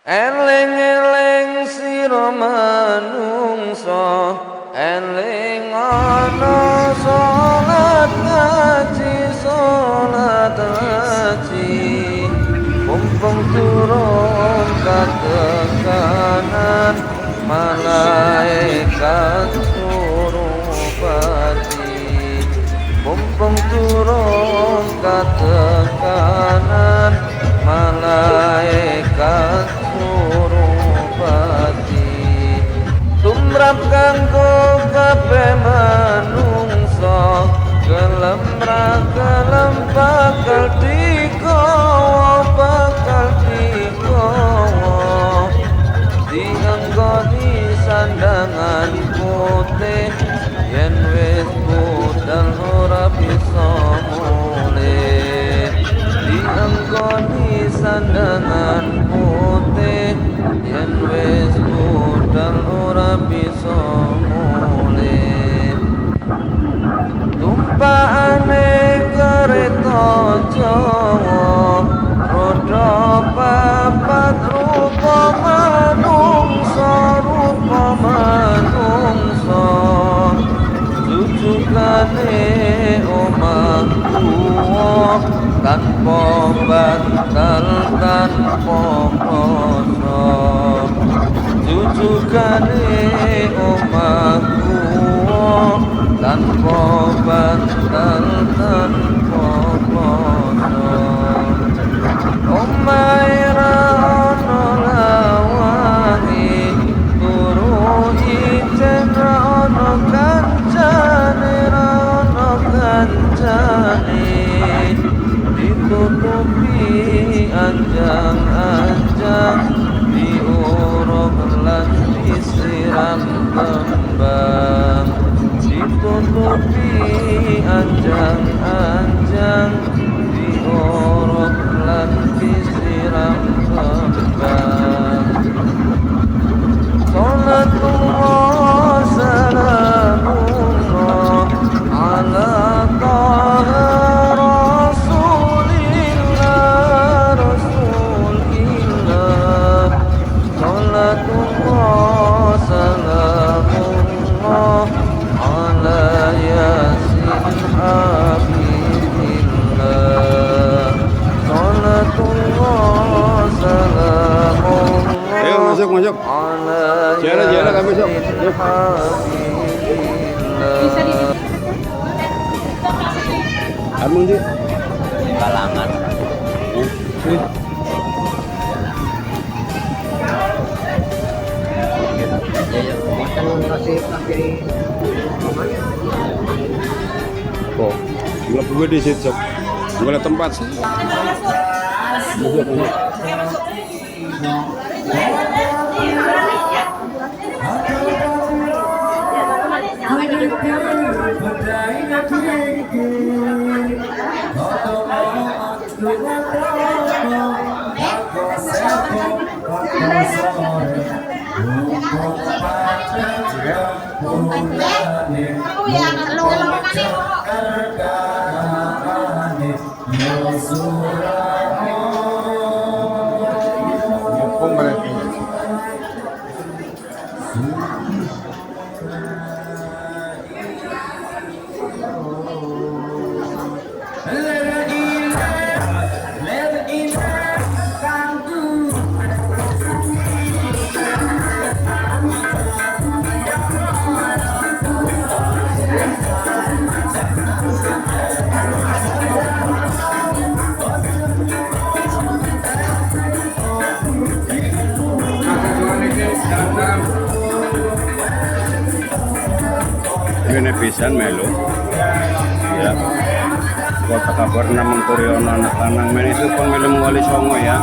Eling-eling sira manungsa, eling ana salat ngaji, mumpung turun katekanan malaikat surupati, mumpung turun katekanan malaikat surupati, tumrap kanggo kabeh manungsa, gelem ra gelem bakal dikowo dianggoni sandangan putih, yen wis budal ora bisa mulih, dianggoni sandangan putih, yen wis budal ora bisa mulih. Tumpakane kereta Jawa, roda papat rupa manungsa, jujukane omah tuwa, tanpa bantal tanpa koso, jujukane omah tuwa, tanpa bantal tanpa koso, omahe ra ono lawange, turu ijen ra ono kancane, ra ono kancane, ditutupi anjang-anjang, diuruk lan disiram kembang, ditutupi anjang-anjang, diuruk lan disiram kembang. Salatullah salamullah ala taha rasulillah, salatullah salamullah ala yasin habibillah, salatullah salamullah. Ayo masuk. Jalan kami masuk. Bisa di Armung sih. Kalangan. Oh, gula gue di situ. Gula tempat sih. Masuk. Ini pisan melu ya, kota kabar namang Kuryono anak lanang men itu pun melu wali songo ya.